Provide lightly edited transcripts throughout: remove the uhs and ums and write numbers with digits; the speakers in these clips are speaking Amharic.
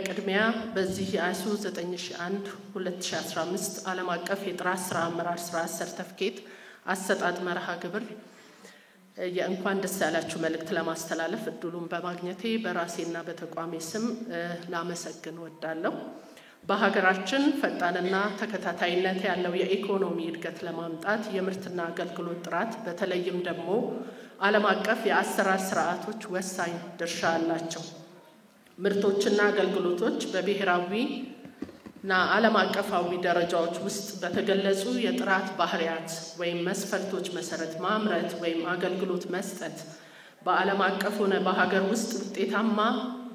በቅድሚያ በዚህ የአይሶ 9001/2015 ዓለም አቀፍ የጥራት ስራ አመራር ስርዓት ሰርተፊኬት አሰጣጥ መርሃ ግብር የእንኳን ደስ ያላችሁ መልእክት ለማስተላለፍ እድሉን በማግኘቴ በራሴና በተቋሜ ስም ላመሰግን እወዳለሁ። በሀገራችን ፈጣንና ተከታታይነት ያለው የኢኮኖሚ እድገት ለማምጣት የምርትና አገልግሎት ጥራት በተለይም ደግሞ ዓለም አቀፍ የአሰራር ስርዓቶች ወሳኝ ድርሻ አላቸው። ምርቶችና አገልግሎቶች በብሔራዊና ዓለም አቀፋዊ ደረጃዎች ውስጥ በተገለጹ የጥራት ባህሪያት ወይም መስፈርቶች መሰረት ማምረት ወይም አገልግሎት መስጠት በዓለም አቀፍ ሆነ በሀገር ውስጥ ውጤታማ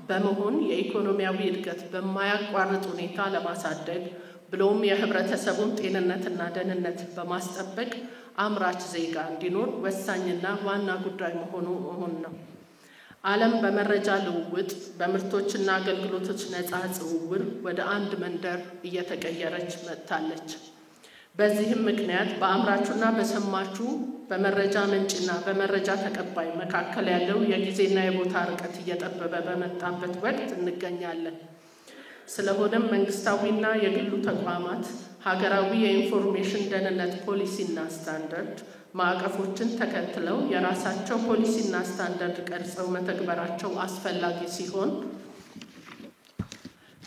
በመሆን የኢኮኖሚያዊ እድገት በማያቋርጥ ሁኔታ ለማሳደግ ብሎም የህብረተሰቡን ጤንነትና ደህንነት በማስጠበቅ አምራች ዜጋ እንዲኖር ወሳኝና ዋና ጉዳይ መሆኑ ነው። ዓለም በመረጃ ልውውጥ በምርቶችና አገልግሎቶች ነፃ ዝውውር ወደ አንድ መንደር እየተቀየረች መጥታለች። በዚህም ምክንያት በአምራቹና በሸማቹ በመረጃ ምንጭና በመረጃ ተቀባይ መካከል ያለው የጊዜና የቦታ ርቀት እየጠበበ በመጣበት ወቅት እንገኛለን። ስለሆነም መንግስታዊና የግሉ ተቋማት ሀገራዊ የኢንፎርሜሽን ደህንነት ፖሊሲና ስታንዳርድ ማዕቀፎችን ተከትለው የራሳቸው ፖሊሲና ስታንዳርድ ቀርጸው መተግበራቸው አስፈላጊ ሲሆን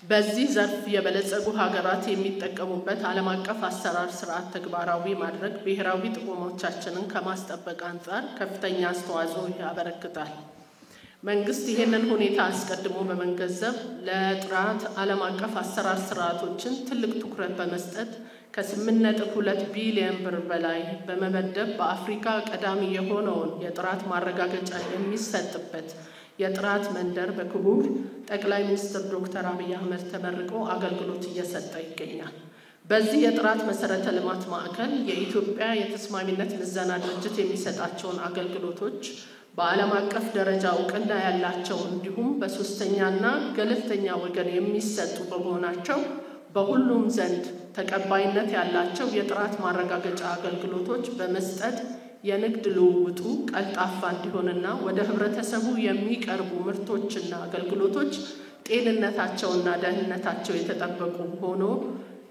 በዚህ ዘርፍ የበለጸጉ ሀገራት የሚጠቀሙበት ዓለም አቀፍ አሰራር ስርዓት ተግባራዊ ማድረግ ብሔራዊ ጥቅሞቻችንን ከማስጠበቅ አንጻር ከፍተኛ አስተዋጽኦ ያበረክታል። መንግስት ይህንን ሁኔታ አስቀድሞ በመገንዘብ ለጥራት ዓለም አቀፍ አሰራር ስርዓቶችን ትልቅ ትኩረት በመስጠት ከ8.2 ቢሊዮን ብር በላይ በመመደብ በአፍሪካ ቀዳሚ የሆነውን የጥራት ማረጋገጫ የሚሰጥበት የጥራት መንደር በክቡር ጠቅላይ ሚኒስትር ዶክተር አብይ አህመድ ተመርቆ አገልግሎት እየሰጠ ይገኛል። በዚህ የጥራት መሰረተ ልማት ማዕከል የኢትዮጵያ የተስማሚነት ምዘና ድርጅት የሚሰጣቸውን አገልግሎቶች በዓለም አቀፍ ደረጃ እውቅና ያላቸው እንዲሁም በሶስተኛና ገለልተኛ ወገን የሚሰጡ በመሆናቸው በሁሉም ዘንድ ተቀባይነት ያላቸው የጥራት ማረጋገጫ አገልግሎቶች በመስጠት የንግድ ልውውጡ ቀልጣፋ እንዲሆንና ወደ ህብረተሰቡ የሚቀርቡ ምርቶችና አገልግሎቶች ጤንነታቸውና ደህንነታቸው የተጠበቁ ሆኖ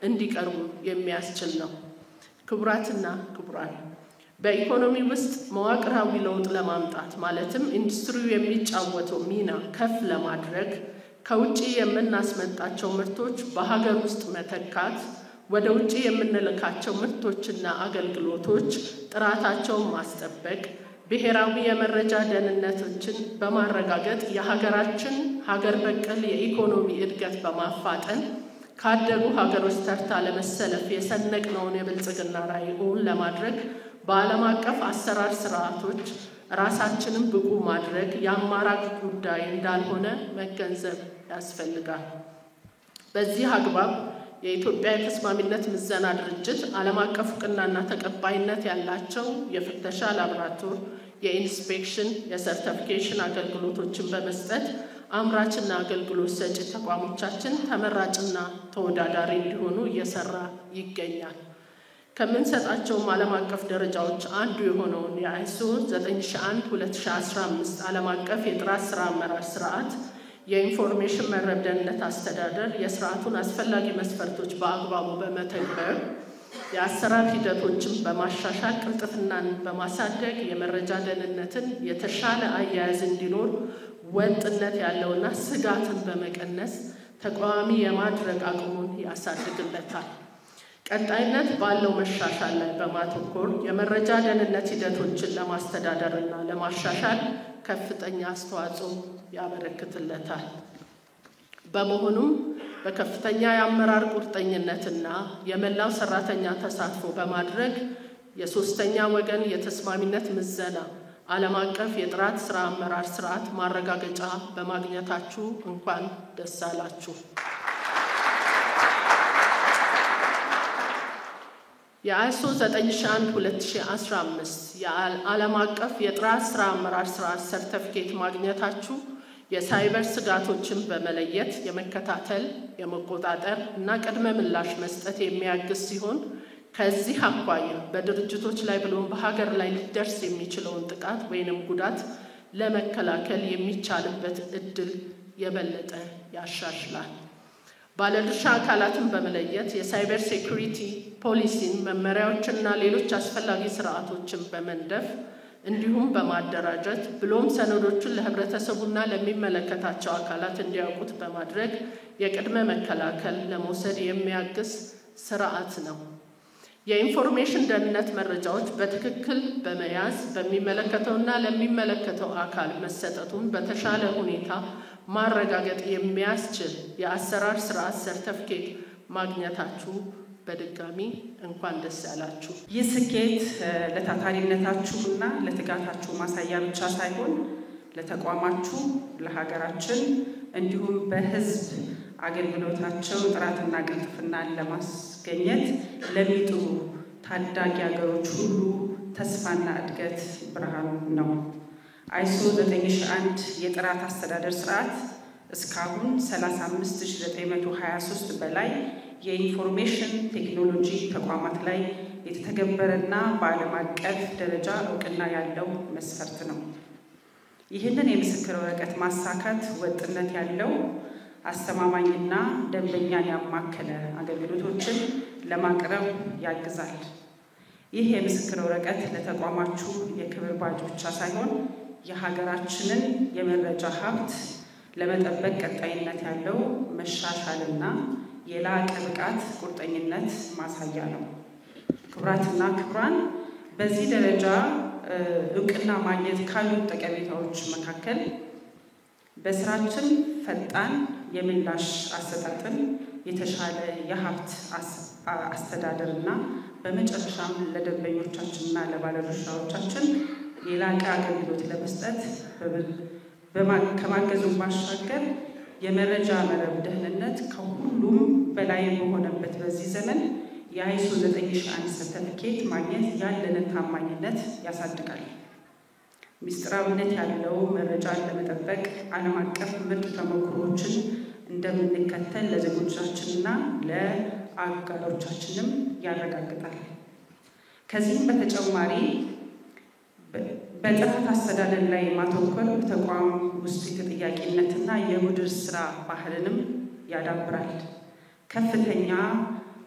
እንዲቀርቡ የሚያስችል ነው። ክቡራትና ክቡራን፣ በኢኮኖሚ ውስጥ መዋቅራዊ ለውጥ ለማምጣት ማለትም ኢንዱስትሪው የሚጫወተው ሚና ከፍ ለማድረግ ከውጪ የምናስመጣቸው ምርቶች በሀገር ውስጥ መተካት፣ ወደ ውጪ የምንልካቸው ምርቶችና አገልግሎቶች ጥራታቸውን ማስጠበቅ፣ ብሔራዊ የመረጃ ደህንነቶችን በማረጋገጥ የሀገራችን ሀገር በቀል የኢኮኖሚ እድገት በማፋጠን ካደጉ ሀገሮች ተርታ ለመሰለፍ የሰነቅነውን የብልጽግና ራዕይን ለማድረግ በዓለም አቀፍ አሰራር ስርዓቶች ራሳችንን ብቁ ማድረግ የአማራጭ ጉዳይ እንዳልሆነ መገንዘብ ያስፈልጋል። በዚህ አግባብ የኢትዮጵያ የተስማሚነት ምዘና ድርጅት ዓለም አቀፍ እውቅናና ተቀባይነት ያላቸው የፍተሻ ላቦራቶሪ፣ የኢንስፔክሽን፣ የሰርቲፊኬሽን አገልግሎቶችን በመስጠት አምራችና አገልግሎት ሰጪ ተቋሞቻችን ተመራጭና ተወዳዳሪ እንዲሆኑ እየሰራ ይገኛል። ከምንሰጣቸውም ዓለም አቀፍ ደረጃዎች አንዱ የሆነውን የአይሶ 9001/2015 ዓለም አቀፍ የጥራት ስራ አመራር ስርዓት የኢንፎርሜሽን መረብ ደህንነት አስተዳደር የስርዓቱን አስፈላጊ መስፈርቶች በአግባቡ በመተግበር የአሰራር ሂደቶችን በማሻሻል ቅልጥፍናን በማሳደግ የመረጃ ደህንነትን የተሻለ አያያዝ እንዲኖር ወጥነት ያለውና ስጋትን በመቀነስ ተቋሚ የማድረግ አቅሙን ያሳድግለታል። ቀጣይነት ባለው መሻሻል ላይ በማተኮር የመረጃ ደህንነት ሂደቶችን ለማስተዳደርና ለማሻሻል ከፍተኛ አስተዋጽኦ ያበረክትለታል። በመሆኑም በከፍተኛ የአመራር ቁርጠኝነትና የመላው ሰራተኛ ተሳትፎ በማድረግ የሶስተኛ ወገን የተስማሚነት ምዘና ዓለም አቀፍ የጥራት ስራ አመራር ስርዓት ማረጋገጫ በማግኘታችሁ እንኳን ደስ አላችሁ። የአይሶ 9001/2015 የዓለም አቀፍ የጥራት ስራ አመራር ስርዓት ሰርቲፊኬት ማግኘታችሁ የሳይበር ስጋቶችን በመለየት የመከታተል፣ የመቆጣጠር እና ቅድመ ምላሽ መስጠት የሚያግዝ ሲሆን ከዚህ አኳያ በድርጅቶች ላይ ብሎም በሀገር ላይ ሊደርስ የሚችለውን ጥቃት ወይንም ጉዳት ለመከላከል የሚቻልበት እድል የበለጠ ያሻሽላል። ባለድርሻ አካላትን በመለየት የሳይበር ሴኩሪቲ ፖሊሲን፣ መመሪያዎችንና ሌሎች አስፈላጊ ስርዓቶችን በመንደፍ እንዲሁም በማደራጀት ብሎም ሰነዶችን ለህብረተሰቡና ለሚመለከታቸው አካላት እንዲያውቁት በማድረግ የቅድመ መከላከል ለመውሰድ የሚያግዝ ስርዓት ነው። የኢንፎርሜሽን ደህንነት መረጃዎች በትክክል በመያዝ በሚመለከተውና ለሚመለከተው አካል መሰጠቱን በተሻለ ሁኔታ ማረጋገጥ የሚያስችል የአሰራር ስርዓት ሰርተፍኬት ማግኘታችሁ በድጋሚ እንኳን ደስ ያላችሁ። ይህ ስኬት ለታታሪነታችሁና ለትጋታችሁ ማሳያ ብቻ ሳይሆን ለተቋማችሁ፣ ለሀገራችን እንዲሁም በህዝብ አገልግሎታቸው ጥራትና ቅልጥፍናን ለማስገኘት ለሚጥሩ ታዳጊ ሀገሮች ሁሉ ተስፋና እድገት ብርሃን ነው። አይሶ 9001 የጥራት አስተዳደር ስርዓት እስካሁን 35923 በላይ የኢንፎርሜሽን ቴክኖሎጂ ተቋማት ላይ የተተገበረና በዓለም አቀፍ ደረጃ እውቅና ያለው መስፈርት ነው። ይህንን የምስክር ወረቀት ማሳካት ወጥነት ያለው አስተማማኝና ደንበኛን ያማከለ አገልግሎቶችን ለማቅረብ ያግዛል። ይህ የምስክር ወረቀት ለተቋማችሁ የክብር ባጅ ብቻ ሳይሆን የሀገራችንን የመረጃ ሀብት ለመጠበቅ ቀጣይነት ያለው መሻሻልና የላቀ ብቃት ቁርጠኝነት ማሳያ ነው። ክቡራትና ክቡራን፣ በዚህ ደረጃ እውቅና ማግኘት ካሉት ጠቀሜታዎች መካከል በስራችን ፈጣን የምላሽ አሰጣጥን፣ የተሻለ የሀብት አስተዳደርና በመጨረሻም ለደንበኞቻችንና ለባለድርሻዎቻችን የላቀ አገልግሎት ለመስጠት ከማገዙ ባሻገር የመረጃ መረብ ደህንነት ከሁሉም በላይ በሆነበት በዚህ ዘመን የአይሶ 9001 ሰርተፊኬት ማግኘት ያለንን ታማኝነት ያሳድጋል። ሚስጥራዊነት ያለው መረጃን ለመጠበቅ ዓለም አቀፍ ምርጥ ተሞክሮዎችን እንደምንከተል ለዜጎቻችንና ለአጋሮቻችንም ያረጋግጣል። ከዚህም በተጨማሪ በጥራት አስተዳደር ላይ ማተኮር በተቋም ውስጥ የተጠያቂነትና የቡድን ስራ ባህልንም ያዳብራል። ከፍተኛ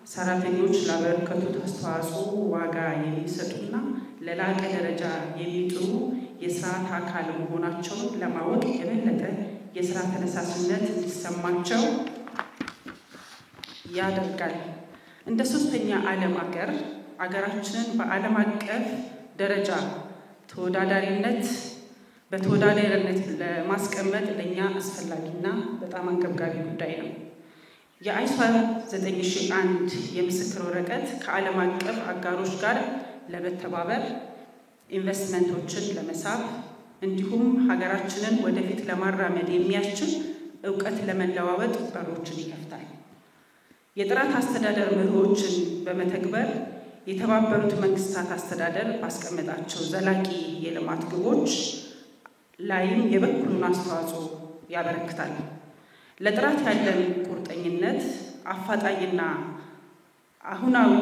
ሰራተኞች ላበረከቱት አስተዋጽኦ ዋጋ የሚሰጡና ለላቀ ደረጃ የሚጥሩ የስርዓት አካል መሆናቸውን ለማወቅ የበለጠ የስራ ተነሳሽነት እንዲሰማቸው ያደርጋል። እንደ ሶስተኛ ዓለም አገራችንን በዓለም አቀፍ ደረጃ በተወዳዳሪነት ለማስቀመጥ ለኛ አስፈላጊና በጣም አንገብጋቢ ጉዳይ ነው። የአይሶ 9001 የምስክር ወረቀት ከዓለም አቀፍ አጋሮች ጋር ለመተባበር ኢንቨስትመንቶችን ለመሳብ እንዲሁም ሀገራችንን ወደፊት ለማራመድ የሚያስችል እውቀት ለመለዋወጥ በሮችን ይከፍታል። የጥራት አስተዳደር መርሆችን በመተግበር የተባበሩት መንግስታት አስተዳደር ባስቀመጣቸው ዘላቂ የልማት ግቦች ላይም የበኩሉን አስተዋጽኦ ያበረክታል። ለጥራት ያለን ቁርጠኝነት አፋጣኝና አሁናዊ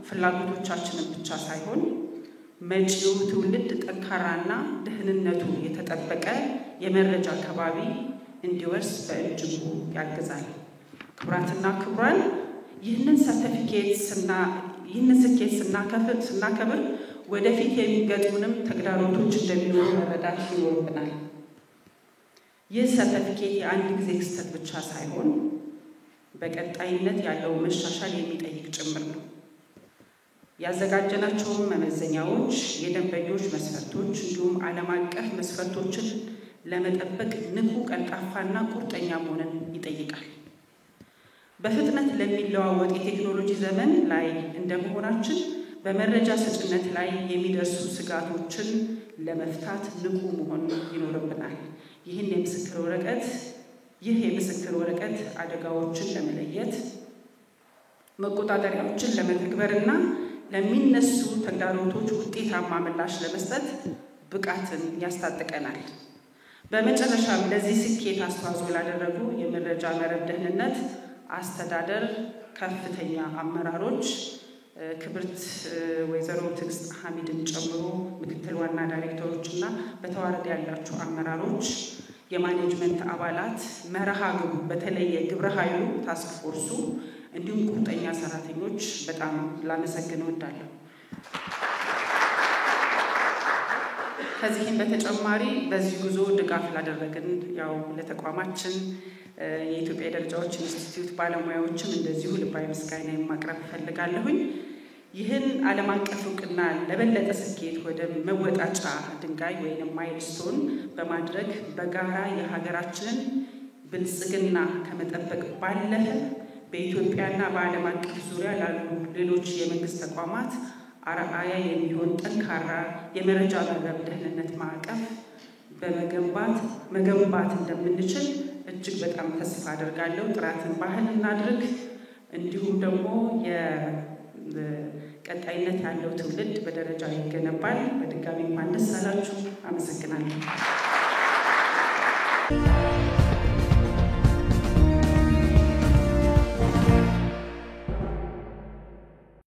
ፍላጎቶቻችንን ብቻ ሳይሆን መጪው ትውልድ ጠንካራና ደህንነቱ የተጠበቀ የመረጃ ከባቢ እንዲወርስ በእጅጉ ያግዛል። ክቡራትና ክቡራን፣ ይህንን ስኬት ስናከብር ወደፊት የሚገጥሙንም ተግዳሮቶች እንደሚኖሩ መረዳት ይኖርብናል። ይህ ሰርተፊኬት የአንድ ጊዜ ክስተት ብቻ ሳይሆን በቀጣይነት ያለው መሻሻል የሚጠይቅ ጭምር ነው። ያዘጋጀናቸውን መመዘኛዎች፣ የደንበኞች መስፈርቶች እንዲሁም ዓለም አቀፍ መስፈርቶችን ለመጠበቅ ንቁ፣ ቀልጣፋና ቁርጠኛ መሆንን ይጠይቃል። በፍጥነት ለሚለዋወጥ የቴክኖሎጂ ዘመን ላይ እንደመሆናችን በመረጃ ሰጭነት ላይ የሚደርሱ ስጋቶችን ለመፍታት ንቁ መሆን ይኖርብናል። ይህ የምስክር ወረቀት አደጋዎችን ለመለየት መቆጣጠሪያዎችን ለመተግበርና ለሚነሱ ተግዳሮቶች ውጤታማ ምላሽ ለመስጠት ብቃትን ያስታጥቀናል። በመጨረሻም ለዚህ ስኬት አስተዋጽኦ ላደረጉ የመረጃ መረብ ደህንነት አስተዳደር ከፍተኛ አመራሮች ክብርት ወይዘሮ ትዕግስት ሐሚድን ጨምሮ ምክትል ዋና ዳይሬክተሮችና በተዋረድ ያላችሁ አመራሮች፣ የማኔጅመንት አባላት፣ መርሃ ግብሩ በተለይ የግብረ ኃይሉ ታስክ ፎርሱ እንዲሁም ቁርጠኛ ሰራተኞች በጣም ላመሰግን እወዳለሁ። ከዚህም በተጨማሪ በዚህ ጉዞ ድጋፍ ላደረግን ያው ለተቋማችን የኢትዮጵያ ደረጃዎች ኢንስቲትዩት ባለሙያዎችም እንደዚሁ ልባዊ ምስጋና ማቅረብ እፈልጋለሁኝ። ይህን ዓለም አቀፍ እውቅና ለበለጠ ስኬት ወደ መወጣጫ ድንጋይ ወይም ማይልስቶን በማድረግ በጋራ የሀገራችንን ብልጽግና ከመጠበቅ ባለፈ በኢትዮጵያና በዓለም አቀፍ ዙሪያ ላሉ ሌሎች የመንግስት ተቋማት አርአያ የሚሆን ጠንካራ የመረጃ መረብ ደህንነት ማዕቀፍ መገንባት እንደምንችል እጅግ በጣም ተስፋ አደርጋለሁ። ጥራትን ባህል እናድርግ። እንዲሁም ደግሞ ቀጣይነት ያለው ትውልድ በደረጃ ይገነባል። በድጋሚ እንኳን ደስ አላችሁ። አመሰግናለሁ።